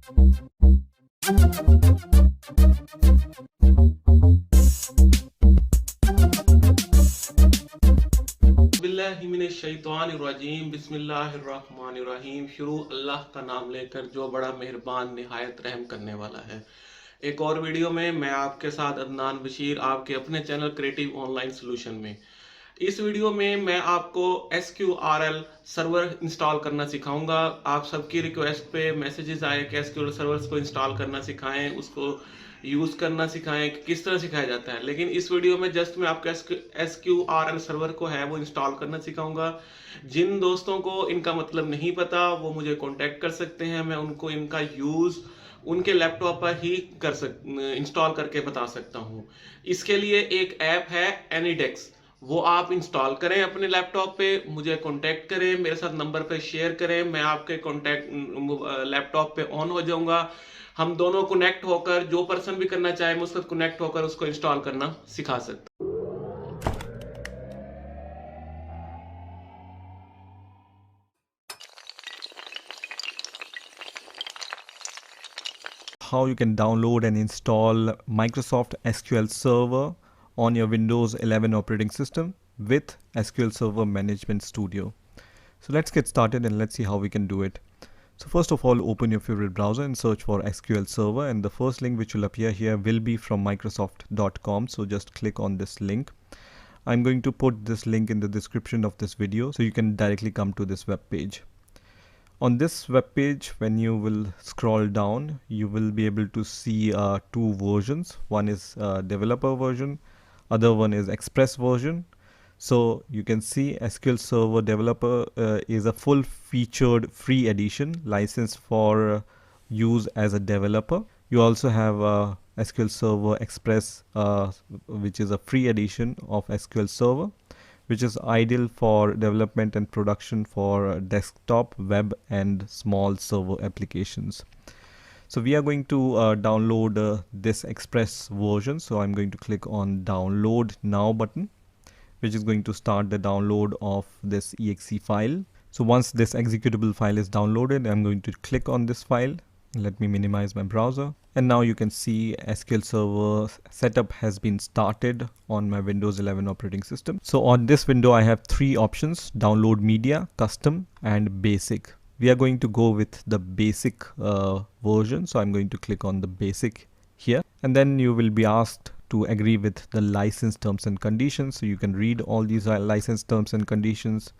बिस्मिल्लाहिर्रहमानिर्रहीम बिस्मिल्लाहिर्रहमानिर्रहीम। शुरू अल्लाह का नाम लेकर जो बड़ा मेहरबान निहायत रहम करने वाला है। एक और वीडियो में मैं आपके साथ अदनान बशीर, आपके अपने चैनल क्रिएटिव ऑनलाइन सोल्यूशन में। इस वीडियो में मैं आपको SQRL सर्वर इंस्टॉल करना सिखाऊंगा। आप सबकी रिक्वेस्ट पे मैसेजेस आए कि SQL सर्वर्स को इंस्टॉल करना सिखाएं, उसको यूज़ करना सिखाएं कि किस तरह सिखाया जाता है। लेकिन इस वीडियो में जस्ट मैं आपको SQRL सर्वर को है वो इंस्टॉल करना सिखाऊंगा। जिन दोस्तों को इनका मतलब नहीं पता वो मुझे कॉन्टेक्ट कर सकते हैं, मैं उनको इनका यूज़ उनके लैपटॉप पर ही इंस्टॉल करके बता सकता हूँ। इसके लिए एक ऐप है एनीडेक्स, वो आप इंस्टॉल करें अपने लैपटॉप पे, मुझे कांटेक्ट करें, मेरे साथ नंबर पे शेयर करें, मैं आपके कांटेक्ट लैपटॉप पे ऑन हो जाऊंगा। हम दोनों कनेक्ट होकर, जो पर्सन भी करना चाहे मैं उसके साथ कनेक्ट होकर उसको इंस्टॉल करना सिखा सकता। How you can download and install Microsoft SQL Server on your Windows 11 operating system with SQL Server Management Studio. So let's get started and let's see how we can do it. So first of all, open your favorite browser and search for SQL Server, and the first link which will appear here will be from Microsoft.com. So just click on this link. I'm going to put this link in the description of this video so you can directly come to this web page. On this web page, when you will scroll down, you will be able to see two versions. One is developer version, other one is express version. So you can see SQL Server Developer is a full featured free edition licensed for use as a developer. You also have SQL Server Express, which is a free edition of SQL Server, which is ideal for development and production for desktop, web, and small server applications. So we are going to download this Express version. So I'm going to click on Download Now button, which is going to start the download of this exe file. So once this executable file is downloaded, I'm going to click on this file. Let me minimize my browser. And now you can see SQL Server Setup has been started on my Windows 11 operating system. So on this window, I have three options: download media, custom, and basic. We are going to go with the basic version. So I'm going to click on the basic here. And then you will be asked to agree with the license terms and conditions. So you can read all these license terms and conditions.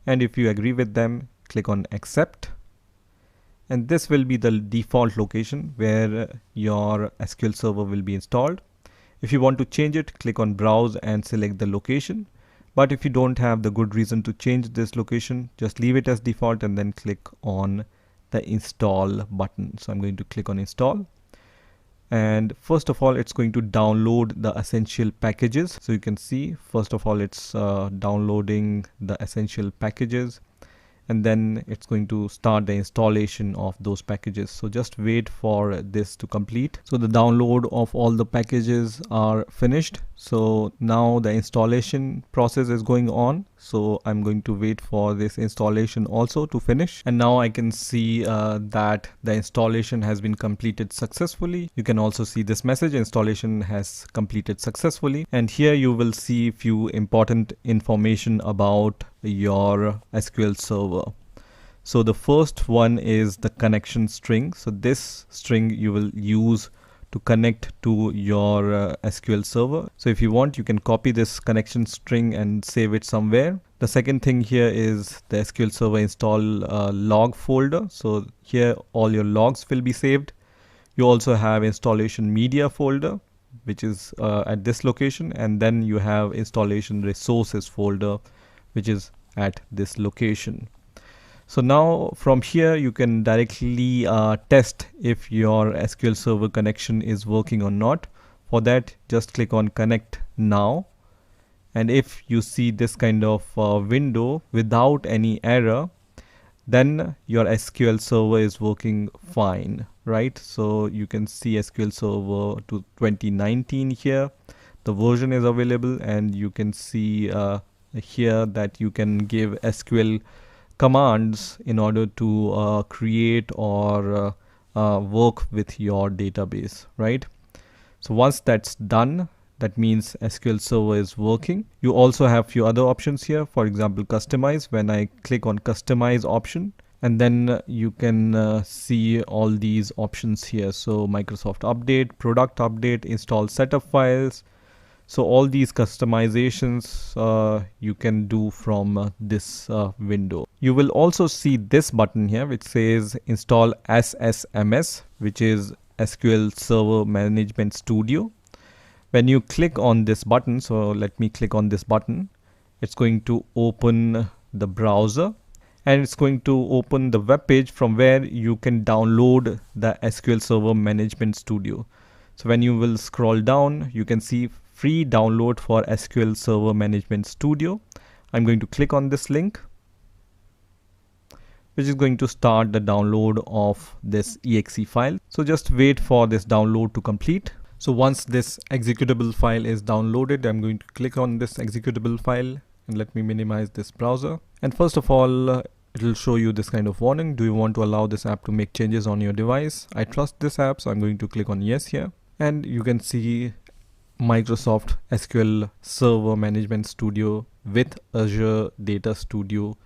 And if you agree with them, click on accept. And this will be the default location where your SQL Server will be installed. If you want to change it, click on browse and select the location. But if you don't have the good reason to change this location, just leave it as default and then click on the install button. So I'm going to click on install. And first of all, it's going to download the essential packages. So you can see, first of all, it's downloading the essential packages, and then it's going to start the installation of those packages. So just wait for this to complete. So the download of all the packages are finished. So now the installation process is going on. So I'm going to wait for this installation also to finish. And now I can see that the installation has been completed successfully. You can also see this message: installation has completed successfully. And here you will see few important information about your SQL Server. So the first one is the connection string. So this string you will use to connect to your SQL Server. So if you want, you can copy this connection string and save it somewhere. The second thing here is the SQL Server install log folder. So here all your logs will be saved. You also have installation media folder, which is at this location, and then you have installation resources folder, which is at this location. So now from here you can directly test if your SQL Server connection is working or not. For that, just click on connect now, and if you see this kind of window without any error, then your SQL Server is working fine, right? So you can see SQL Server to 2019 here, the version is available, and you can see here that you can give SQL commands in order to create or work with your database, right? So once that's done, that means SQL Server is working. You also have few other options here. For example, customize. When I click on customize option, and then you can see all these options here. So Microsoft Update, Product Update, Install Setup Files. So all these customizations you can do from this window. You will also see this button here which says Install SSMS, which is SQL Server Management Studio. When you click on this button, so let me click on this button, it's going to open the browser and it's going to open the web page from where you can download the SQL Server Management Studio. So when you will scroll down, you can see free download for SQL Server Management Studio. I'm going to click on this link, which is going to start the download of this exe file. So just wait for this download to complete. So once this executable file is downloaded, I'm going to click on this executable file and let me minimize this browser. And first of all, it will show you this kind of warning. Do you want to allow this app to make changes on your device? I trust this app, so I'm going to click on yes here. And you can see Microsoft SQL Server Management Studio with Azure Data Studio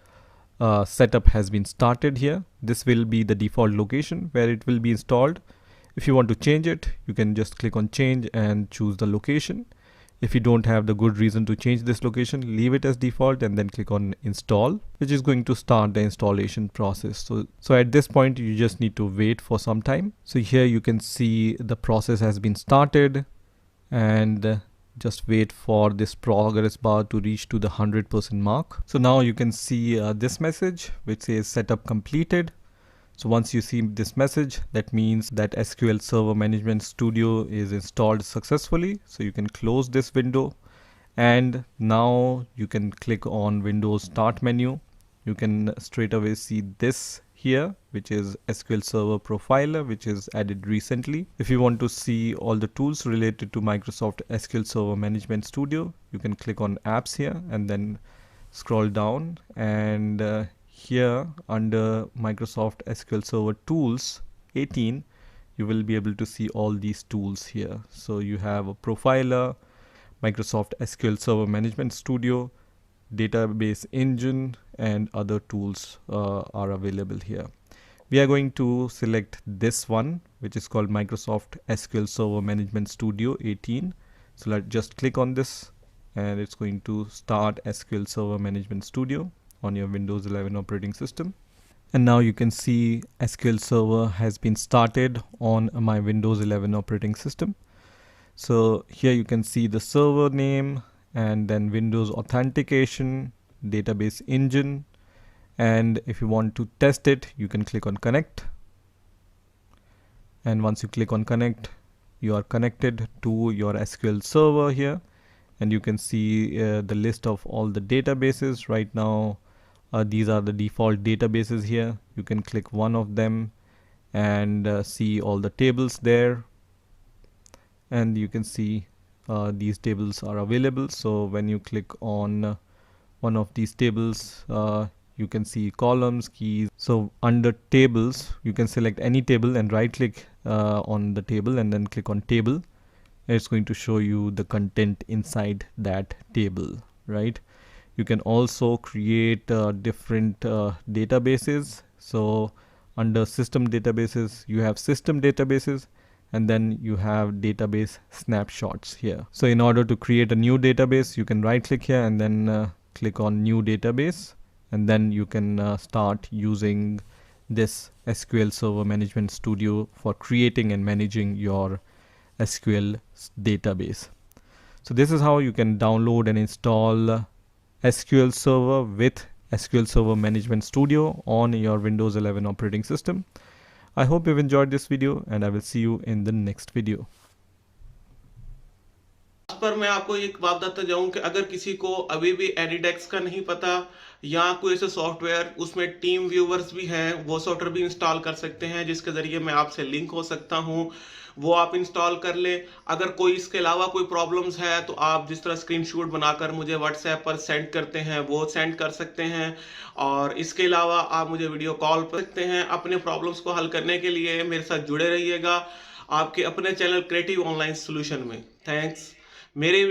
setup has been started here. This will be the default location where it will be installed. If you want to change it, you can just click on change and choose the location. If you don't have the good reason to change this location, leave it as default and then click on install, which is going to start the installation process. So at this point, you just need to wait for some time. So here you can see the process has been started, and just wait for this progress bar to reach to the 100% mark. So now you can see this message which says setup completed. So once you see this message, that means that SQL Server Management Studio is installed successfully. So you can close this window, and now you can click on Windows Start menu. You can straight away see this here, which is SQL Server Profiler, which is added recently. If you want to see all the tools related to Microsoft SQL Server Management Studio, you can click on apps here and then scroll down, and here under Microsoft SQL Server Tools 18, you will be able to see all these tools here. So you have a profiler, Microsoft SQL Server Management Studio, database engine, and other tools are available here. We are going to select this one, which is called Microsoft SQL Server Management Studio 18. So let's just click on this, and it's going to start SQL Server Management Studio on your Windows 11 operating system. And now you can see SQL Server has been started on my Windows 11 operating system. So here you can see the server name, and then Windows authentication, database engine, and if you want to test it, you can click on connect. And once you click on connect, you are connected to your SQL server here, and you can see the list of all the databases right now. These are the default databases here. You can click one of them and see all the tables there, and you can see these tables are available. So when you click on one of these tables, you can see columns, keys. So under tables, you can select any table and right click on the table and then click on table. It's going to show you the content inside that table, right? You can also create different databases. So under system databases, you have system databases, and then you have database snapshots here. So in order to create a new database, you can right click here and then click on new database, and then you can start using this SQL Server Management Studio for creating and managing your SQL database. So this is how you can download and install SQL Server with SQL Server Management Studio on your Windows 11 operating system. I hope you've enjoyed this video, and I will see you in the next video. पर मैं आपको एक बात बताता जाऊं कि अगर किसी को अभी भी एडिडेक्स का नहीं पता या कोई ऐसे सॉफ्टवेयर, उसमें टीम व्यूवर्स भी हैं, वो सॉफ्टवेयर भी इंस्टॉल कर सकते हैं जिसके जरिए मैं आपसे लिंक हो सकता हूं। वो आप इंस्टॉल कर ले। अगर कोई इसके अलावा कोई प्रॉब्लम्स है तो आप जिस तरह स्क्रीनशॉट बनाकर मुझे व्हाट्सएप पर सेंड करते हैं वो सेंड कर सकते हैं, और इसके अलावा आप मुझे वीडियो कॉल कर सकते हैं। अपने प्रॉब्लम्स को हल करने के लिए मेरे साथ जुड़े रहिएगा आपके अपने चैनल क्रिएटिव ऑनलाइन सॉल्यूशन में। थैंक्स। मेरे